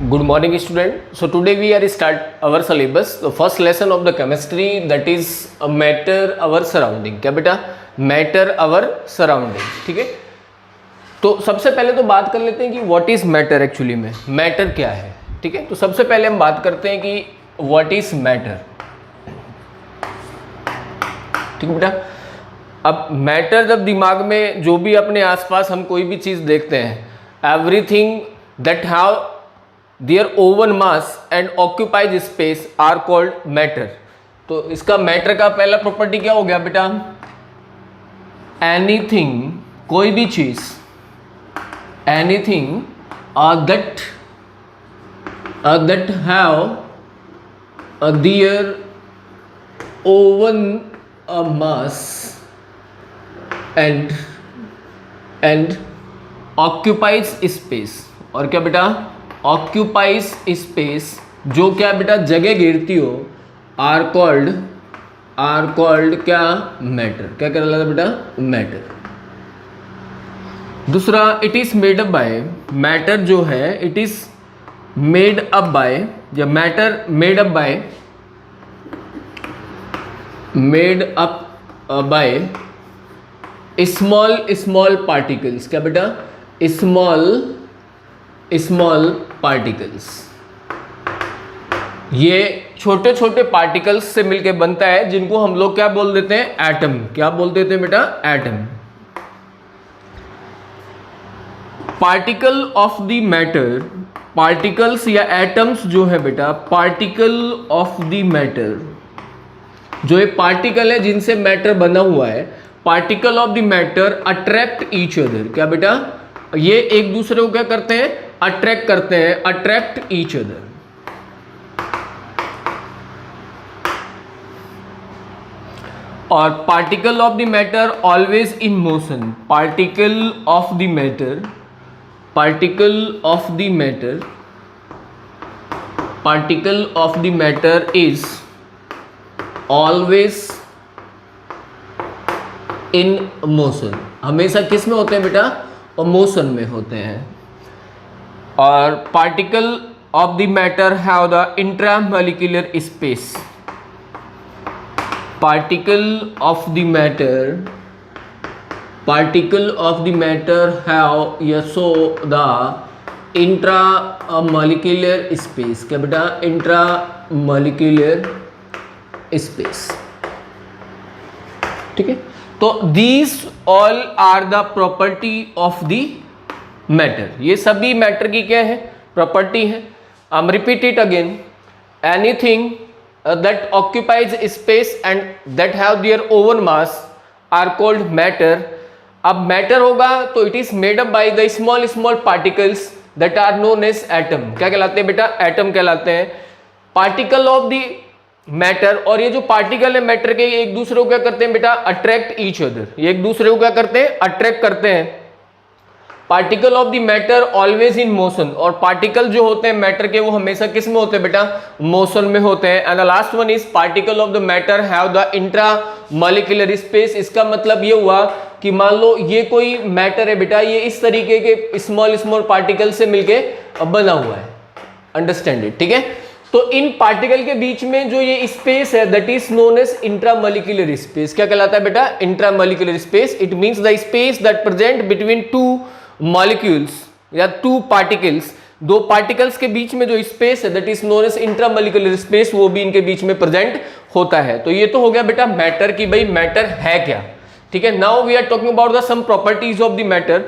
Good morning student. So today we are start our syllabus. The first lesson of the chemistry, that is a matter our surrounding. क्या बेटा? Matter our surrounding. ठीक है. तो सबसे पहले तो बात कर लेते हैं कि what is matter actually में. Matter क्या है? ठीक है. तो सबसे पहले हम बात करते हैं कि what is matter. ठीक है बेटा. अब मैटर जब दिमाग में जो भी अपने आसपास हम कोई भी चीज़ देखते हैं, everything that have their own mass and occupies space are called matter. तो इसका मैटर का पहला प्रॉपर्टी क्या हो गया बेटा? एनीथिंग, कोई भी चीज, anything that have their own mass and occupies space. और क्या बेटा? ऑक्यूपाइज स्पेस, जो क्या बेटा जगह घेरती हो, आर कॉल्ड क्या? मैटर. क्या कहलाता बेटा? मैटर. दूसरा, it is made up by, matter जो है it is made up by, या matter made up by small particles. क्या बेटा? Small particles. ये छोटे छोटे पार्टिकल्स से मिलके बनता है, जिनको हम लोग क्या बोल देते हैं? एटम. क्या बोल देते हैं बेटा? Atom. Particle of the matter, particles या एटम्स जो है बेटा, पार्टिकल ऑफ द मैटर, जो ये पार्टिकल है जिनसे मैटर बना हुआ है, particle of the matter attract each other. क्या बेटा? ये एक दूसरे को क्या करते हैं? अट्रैक्ट करते हैं. Attract each other. और particle of the matter always in motion. Particle of the matter, particle of the matter, particle of the matter is always in motion. हमेशा किस में होते हैं बेटा? और मोशन में होते हैं. और particle of the matter have the intramolecular space. Particle of the matter, particle of the matter have also the intramolecular space. क्या बेटा? Intramolecular space. ठीक है. तो these all are the property of the matter. ये सभी matter की क्या है? प्रॉपर्टी है. I am repeat it again. Anything that occupies space and that have their own mass are called matter. अब मैटर होगा तो it is made up by the small particles that are known as atom. क्या कहलाते हैं बेटा? Atom कहलाते हैं. Particle of the matter, और ये जो पार्टिकल है मैटर के, एक दूसरे को क्या करते हैं बेटा? Attract each other. ये एक दूसरे को क्या करते हैं? अट्रैक्ट करते हैं. Particle of the matter always in motion. और पार्टिकल जो होते हैं मैटर के, वो हमेशा किस में होते हैं बेटा? मोशन में होते हैं. And the last one is particle of the matter have the intramolecular space. इसका मतलब ये हुआ कि मान लो ये कोई मैटर है बेटा, ये इस तरीके के स्मॉल पार्टिकल से मिलके बना हुआ है. Understand it. ठीक है. तो इन पार्टिकल के बीच में जो ये स्पेस है, that is known as intramolecular space. क्या कहलाता है बेटा? Intramolecular space. It means the space that present between two molecules या टू पार्टिकल्स. दो पार्टिकल्स के बीच में जो स्पेस है, that is known as intramolecular space, वो भी इनके बीच में प्रेजेंट होता है. तो ये तो हो गया बेटा मैटर की, भाई मैटर है क्या. ठीक है. Now we are talking about the some properties of the matter.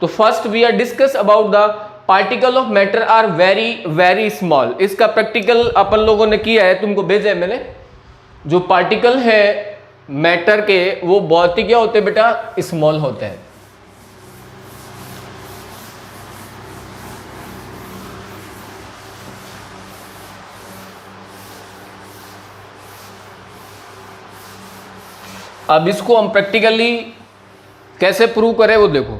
तो first we are discuss about the particle of matter are very small. इसका प्रैक्टिकल अपन लोगों ने किया है, तुमको भेजा है मैंने. जो पार्टिकल है मैटर के, वो बहुत ही क्या होते हैं बेटा? स्मॉल होते हैं. अब इसको हम प्रैक्टिकली कैसे प्रूव करें वो देखो.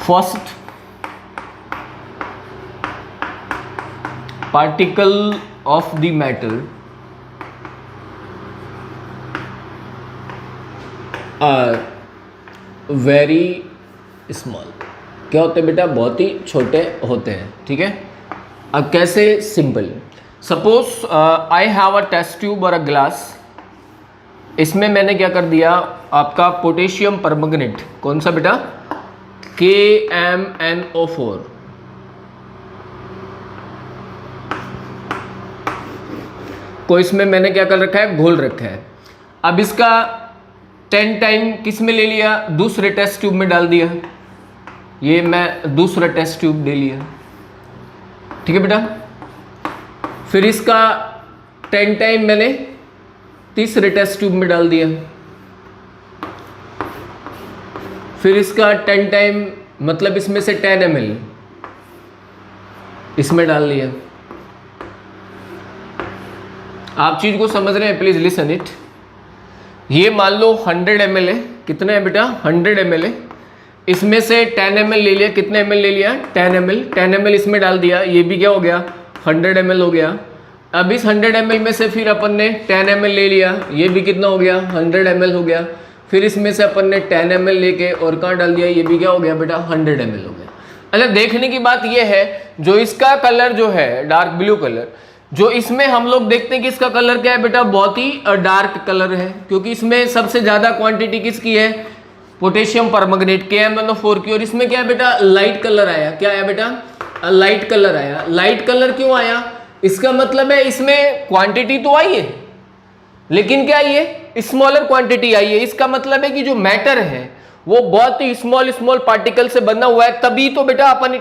First, particle of the matter are very small. क्या होते हैं बेटा, बहुत ही छोटे होते हैं। ठीक है, अब कैसे, simple, suppose I have a test tube और अ ग्लास। इसमें मैंने क्या कर दिया, आपका पोटेशियम परमंगनेट, कौन सा बेटा, KMnO4, को इसमें मैंने क्या कर रखा है, घोल रखा है। अब इसका 10 टाइम किस में ले लिया, दूसरे टेस्ट ट्यूब में डाल दिया। ये मैं दूसरा टेस्ट ट्यूब ले लिया, ठीक है बेटा। फिर इसका 10 टाइम मैंने तीसरे टेस्ट ट्यूब में डाल दिया। फिर इसका 10 टाइम, मतलब इसमें से 10 ml इसमें डाल लिया। आप चीज को समझ रहे हैं, प्लीज लिसन इट। ये मान लो 100 ml है, कितना है बेटा, 100 ml है। इसमें से 10 ml ले लिया, कितने ml ले लिया, 10 ml। 10 ml इसमें डाल दिया, ये भी क्या हो गया, 100 ml हो गया। अब इस 100 ml में से फिर अपन ने 10 ml ले लिया, ये भी कितना हो गया, 100 ml हो गया। फिर इसमें से अपन ने 10 ml लेके और कहाँ डाल दिया, ये भी क्या हो गया बेटा, 100 ml हो गया। अच्छा, देखने की बात ये है, जो इसका कलर जो है डार्क ब्लू कलर, जो इसमें हम लोग देखते हैं कि इसका कलर क्या है बेटा, बहुत ही डार्क कलर है, क्योंकि इसमें सबसे ज्यादा क्वांटिटी किसकी है, पोटेशियम परमंगनेट KMnO4 की। और इसमें क्या है बेटा, लाइट कलर आया। क्या आया बेटा, लाइट कलर आया। लाइट कलर क्यों आया, इसका मतलब है इसमें क्वांटिटी तो आई है, लेकिन क्या आई है, स्मॉलर क्वांटिटी आई है। इसका मतलब है कि जो मैटर है वो बहुत ही स्मॉल स्मॉल पार्टिकल से बना हुआ है। तभी तो बेटा अपन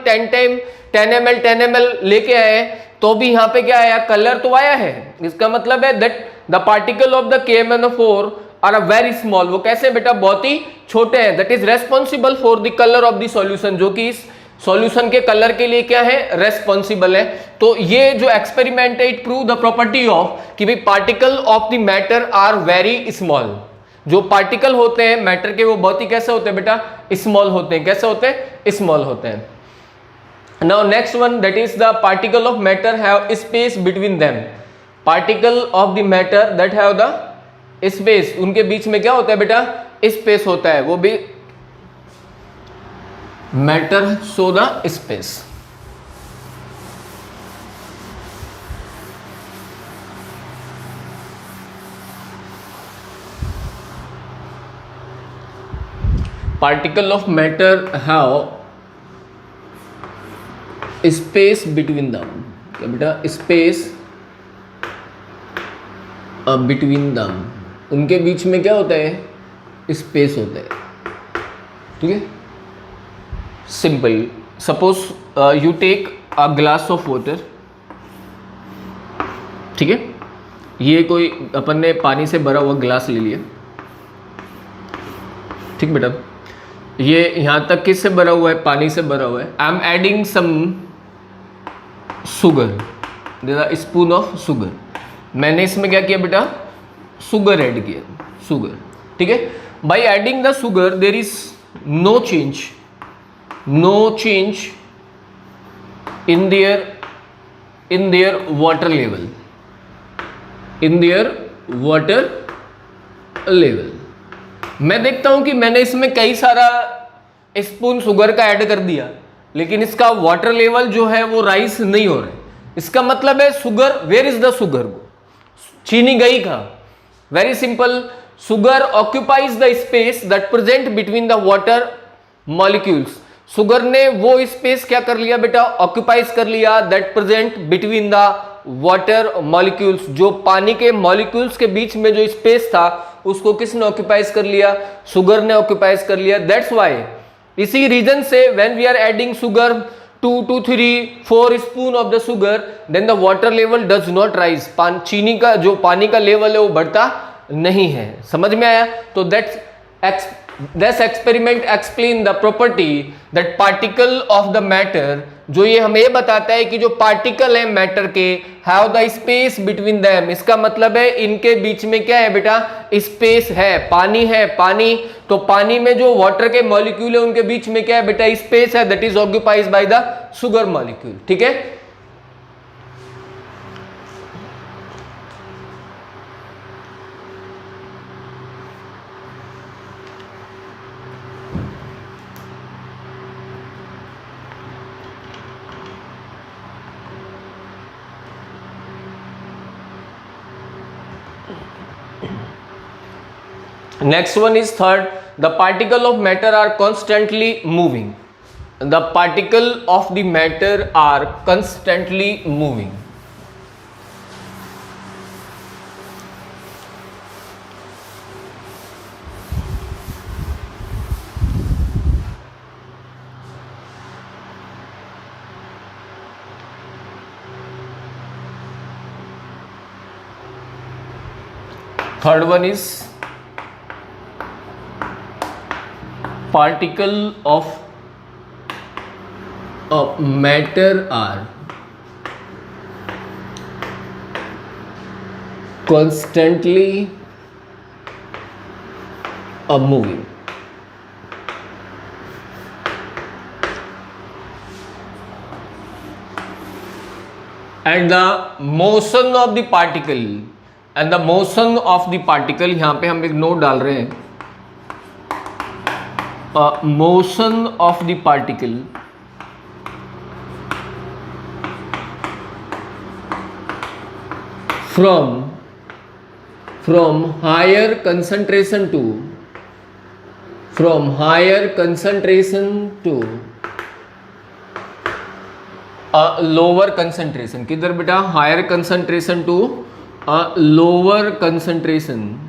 10 ml लेके आए, तो भी यहाँ पे क्या आया, कलर तो आया है। इसका मतलब है that the particle of the KMnO4 are a very small. वो कैसे बेटा, बहुत ही छोटे हैं। That is responsible for the colour of the solution, जो कि इस सॉल्यूशन के कलर के लिए क्या है, रेस्पॉन्सिबल है। तो ये जो एक्सपेरिमेंट है, it prove the property of कि भाई particle of the matter are very small. जो पार्टिकल होते हैं मैटर के, वो बहुत ही कैसे होते हैं बेटा, स्मॉल होते हैं। कैसे होते हैं, स्मॉल होते हैं। Now next one, that is the particle of matter have space between them. Particle of the matter that have the space, उनके बीच में क्या होता है बेटा, स्पेस होता है। वो भी matter show the space. Particle of matter have space between them. क्या बेटा, स्पेस बिटवीन दम, उनके बीच में क्या होता है, स्पेस होता है। ठीक है, simple. Suppose you take a glass of water. ठीक है, ये कोई अपन ने पानी से भरा हुआ ग्लास ले लिया। ठीक बेटा, ये यहाँ तक किससे भरा हुआ है, पानी से भरा हुआ है। I am adding some sugar, there spoon of sugar. मैंने इसमें क्या किया बेटा, सुगर ऐड किया, सुगर। ठीक है, by adding the sugar there is no change in their water level, in their water level. मैं देखता हूं कि मैंने इसमें कई सारा स्पून शुगर का ऐड कर दिया, लेकिन इसका वाटर लेवल जो है वो राइज नहीं हो रहा है। इसका मतलब है sugar, where is the sugar, चीनी गई कहां। Very simple, sugar occupies the space that present between the water molecules. Sugar ने वो स्पेस क्या कर लिया बेटा, ऑक्यूपाइज कर लिया, that present between the water molecules. जो पानी के मॉलिक्यूल्स के बीच में जो स्पेस था, उसको किसने ऑक्यूपाइज कर लिया, शुगर ने ऑक्यूपाइज कर लिया। दैट्स व्हाई, इसी रीजन से when we are adding sugar 2 to 3 4 spoon of the sugar, then the water level does not rise. चीनी का जो पानी का लेवल है वो बढ़ता नहीं है। समझ में आया। तो this experiment explain the property that particle of the matter, जो ये हमें बताता है कि जो पार्टिकल है मैटर के, have the space between them। इसका मतलब है इनके बीच में क्या है बेटा, स्पेस है। पानी है, पानी, तो पानी में जो वाटर के मॉलिक्यूल है उनके बीच में क्या है बेटा, स्पेस है, that is occupied by the sugar molecule. ठीक है, Next one is third. The particle of matter are constantly moving. The particle of the matter are constantly moving. Third one is particle of matter are constantly moving. And the motion of the particle and the motion of the particle, यहाँ पे हम एक note डाल रहे हैं, motion of the particle from higher concentration to lower concentration. किधर बेटा? higher concentration to lower concentration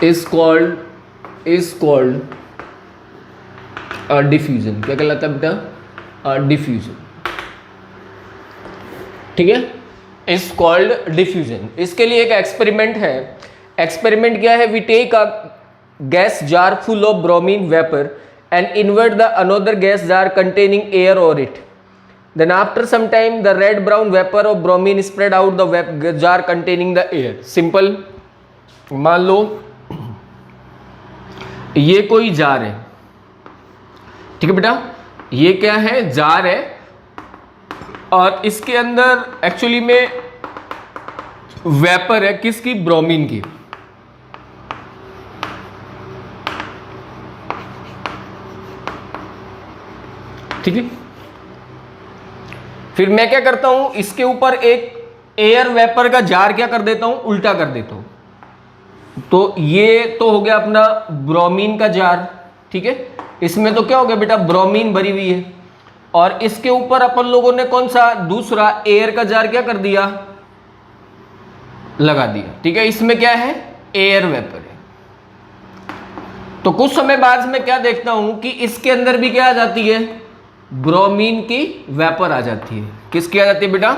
is called diffusion. क्या कहलाता है बेटा? diffusion. ठीक है, इज कॉल्ड डिफ्यूजन. इसके लिए एक एक्सपेरिमेंट है. एक्सपेरिमेंट क्या है? We take a gas jar full of bromine vapour and invert the another gas jar containing air और it. Then after some time the red brown vapour of bromine spread out the jar containing the air. Simple. मान लो ये कोई jar है, ठीक है बेटा, ये क्या है? जार है, और इसके अंदर एक्चुअली में वेपर है. किसकी? ब्रोमीन की. ठीक है. फिर मैं क्या करता हूं, इसके ऊपर एक एयर वेपर का जार क्या कर देता हूं? उल्टा कर देता हूं. तो ये तो हो गया अपना ब्रोमीन का जार. ठीक है, इसमें तो क्या हो गया बेटा? ब्रोमीन भरी हुई है. और इसके ऊपर अपन लोगों ने कौन सा? दूसरा एयर का जार क्या कर दिया? लगा दिया. ठीक है, इसमें क्या है? एयर वेपर है. तो कुछ समय बाद मैं क्या देखता हूं कि इसके अंदर भी क्या आ जाती है? ब्रोमीन की वेपर आ जाती है. किसकी आ जाती है बेटा?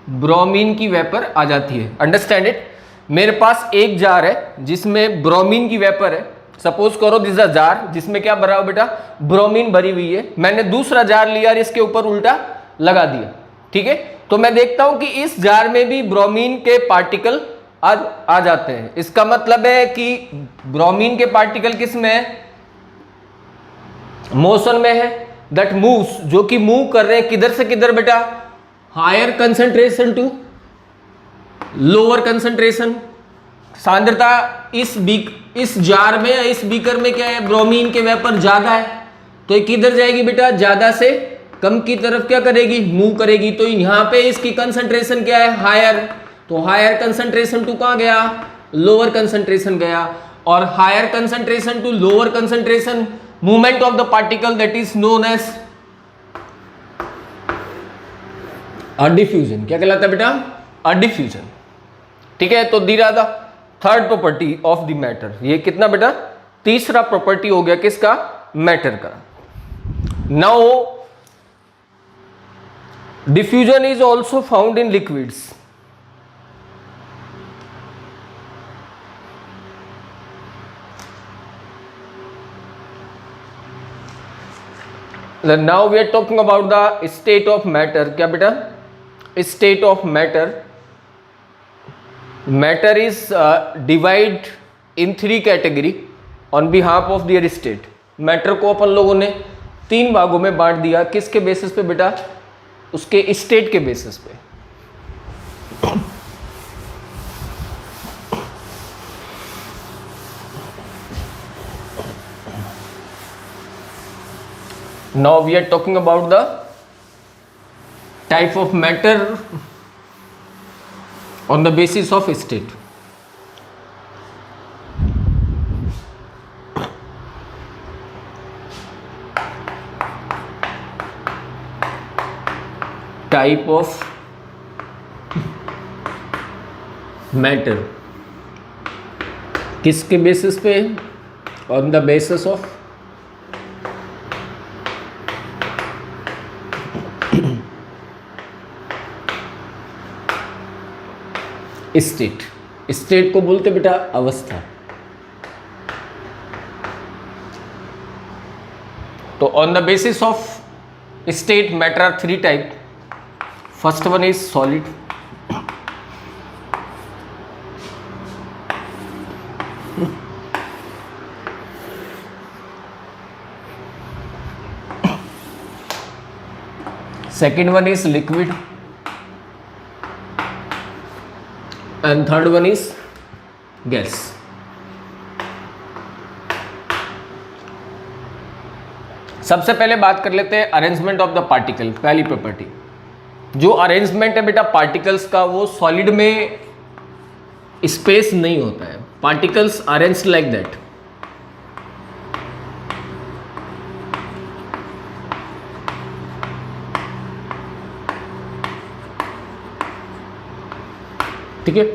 ब्रोमीन की वेपर आ जाती है. Understand it. मेरे पास एक जार है जिसमें ब्रोमीन की वेपर है. सपोज करो दिस अ जार जिसमें क्या भरा हो बेटा? ब्रोमीन भरी हुई है. मैंने दूसरा जार लिया और इसके ऊपर उल्टा लगा दिया. ठीक है, तो मैं देखता हूं कि इस जार में भी ब्रोमीन के पार्टिकल आ जाते हैं. इसका मतलब है कि ब्रोमीन के पार्टिकल किस में है? मोशन में है. दैट मूव्स, जो कि मूव कर रहे हैं किधर से किधर बेटा? Higher concentration to lower concentration. सांद्रता इस जार में, इस बीकर में क्या है? ब्रोमीन के वेपर ज्यादा है, तो ये किधर जाएगी बेटा? ज्यादा से कम की तरफ क्या करेगी? मूव करेगी. तो यहाँ पे इसकी कंसंट्रेशन क्या है? हायर. तो हायर कंसंट्रेशन टू कहाँ गया? लोअर कंसंट्रेशन गया. और higher concentration to lower concentration, movement of the particle, that is known as a diffusion. क्या कहलाता है बेटा? A diffusion. ठीक है, तो the the third property of the matter. ये कितना बेटा? तीसरा प्रॉपर्टी हो गया किसका? मैटर का. Now diffusion is also found in liquids. Now we are talking about the state of matter. क्या बेटा? State of matter. Matter is divide in 3 category on behalf of their state. Matter को अपन लोगों ने 3 भागों में बांट दिया. किसके बेसिस पे बेटा? उसके स्टेट के बेसिस पे. Now we are talking about the type of matter on the basis of state. Type of matter किसके बेसिस पे? On the basis of state. State को बोलते बेटा अवस्था. तो on the basis of state matter are three type. First one is solid. Second one is liquid and third one is gas. सबसे पहले बात कर लेते हैं अरेंजमेंट ऑफ द पार्टिकल. पहली प्रॉपर्टी जो अरेंजमेंट है बेटा पार्टिकल्स का, वो सॉलिड में स्पेस नहीं होता है. Particles arrange like that. ठीक है.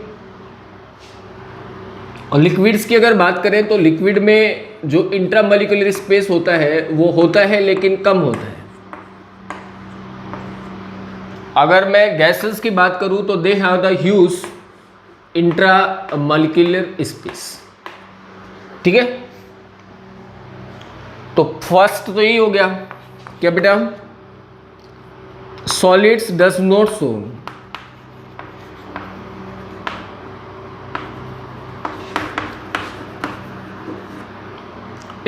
और लिक्विड्स की अगर बात करें तो लिक्विड में जो इंट्रामोलिकुलर स्पेस होता है वो होता है लेकिन कम होता है. अगर मैं गैसेस की बात करूं तो they have the huge intramolecular space. ठीक है. तो फर्स्ट तो यही हो गया क्या बेटा, solids does not show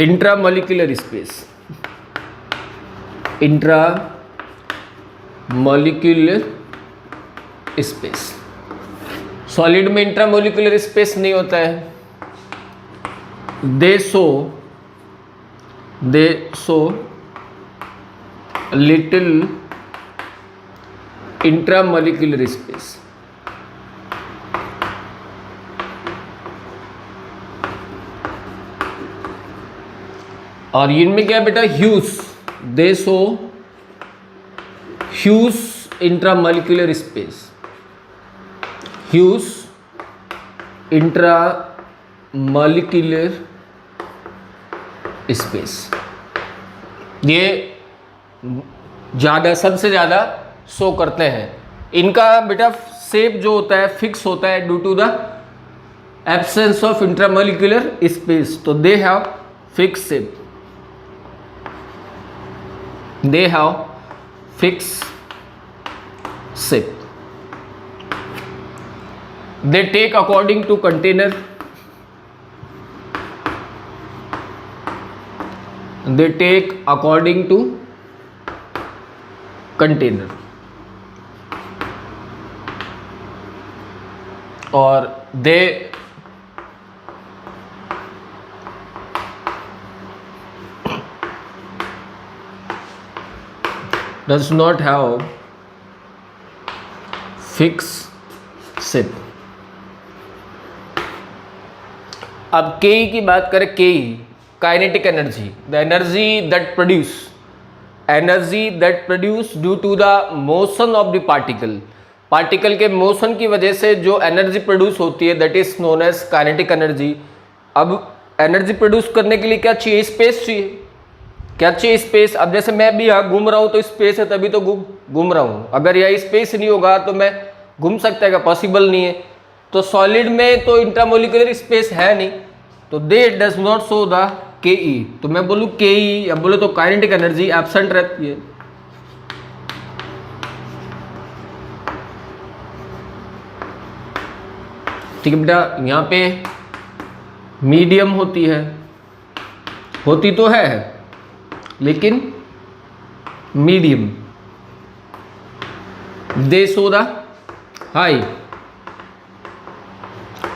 intramolecular space. Intramolecular space, solid में इंट्रामोलिकुलर स्पेस नहीं होता है. दे शो लिटिल इंट्रामोलिकुलर स्पेस. और इनमें क्या है बेटा, ह्यूज. दे show huge intramolecular space. Huge intramolecular space. ये ज़्यादा सबसे ज़्यादा शो करते हैं. इनका बेटा शेप जो होता है फिक्स होता है due to the absence of intramolecular space. तो they have fix shape. They have fixed shape. They take according to container. They take according to container. और they does not have fixed shape. अब के की बात करें, के kinetic energy, the energy that produce due to the motion of the particle. Particle के मोशन की वजह से जो एनर्जी प्रोड्यूस होती है that is known as kinetic energy. अब एनर्जी प्रोड्यूस करने के लिए क्या चाहिए, स्पेस चाहिए. क्या चाहिए, स्पेस. अब जैसे मैं भी यहाँ घूम रहा हूँ तो स्पेस है तभी तो घूम रहा हूँ. अगर यह स्पेस नहीं होगा तो मैं घूम सकता है क्या, पॉसिबल नहीं है. तो सॉलिड में तो इंट्रामोलिकुलर स्पेस है नहीं, तो दे डज नॉट शो द के ई. तो मैं बोलूँ के ई या बोले तो काइनेटिक एनर्जी एब्सेंट रहती है. ठीक है बेटा. यहाँ पे मीडियम होती तो है लेकिन medium. They show the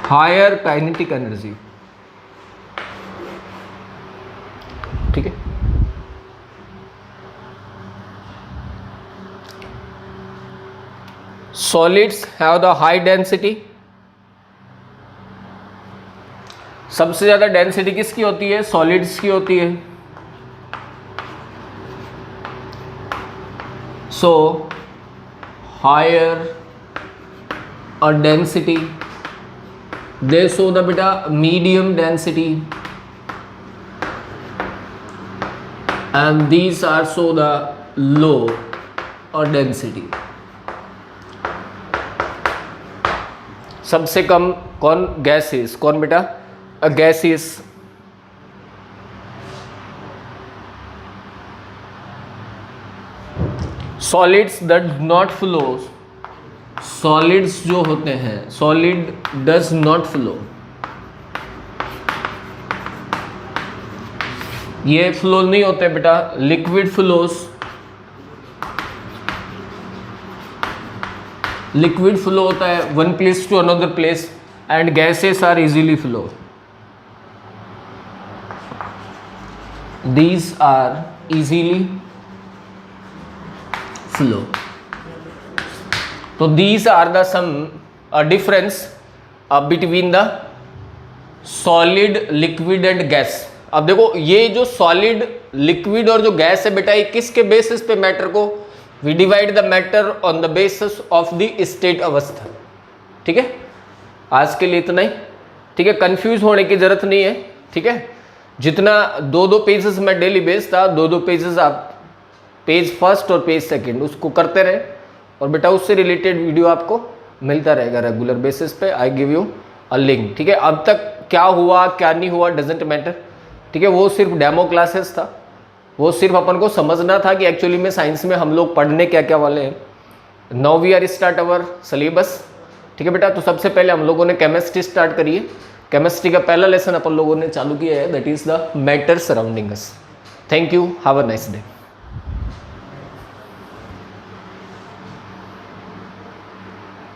higher kinetic energy. ठीक है. Solids have the high density. सबसे ज़्यादा डेंसिटी किसकी होती है? सॉलिड्स की होती है। So higher a density, they show the बेटा medium density, and these are so the low or density। सबसे कम कौन? गैसेस। कौन बेटा? Gases. Solids that not flow, solids जो होते हैं, सॉलिड डज नॉट फ्लो, ये फ्लो नहीं होते बेटा। लिक्विड फ्लोस, लिक्विड फ्लो होता है one place to another place, and gases are easily flow. These are easily flow. तो these are the some difference between the solid, liquid and gas. अब देखो ये जो सॉलिड, लिक्विड और जो gas है बेटा, ये किसके बेसिस पे मैटर को? We divide the matter on the basis of the state अवस्था। ठीक है, आज के लिए इतना ही। ठीक है, कंफ्यूज होने की जरूरत नहीं है। ठीक है, जितना 2-2 पेजेस में डेली बेचता, 2-2 पेजेस आप पेज फर्स्ट और पेज सेकंड उसको करते रहे, और बेटा उससे रिलेटेड वीडियो आपको मिलता रहेगा रेगुलर बेसिस पे। I give you a link. ठीक है, अब तक क्या हुआ क्या नहीं हुआ डजेंट मैटर। ठीक है, वो सिर्फ डेमो क्लासेस था, वो सिर्फ अपन को समझना था कि एक्चुअली में साइंस में हम लोग पढ़ने क्या क्या वाले हैं। Now we are start our syllabus. ठीक है बेटा, तो सबसे पहले हम लोगों ने केमिस्ट्री स्टार्ट करी है। केमिस्ट्री का पहला लेसन अपन लोगों ने चालू किया है, that is the matter surrounding us. Thank you, have a nice day.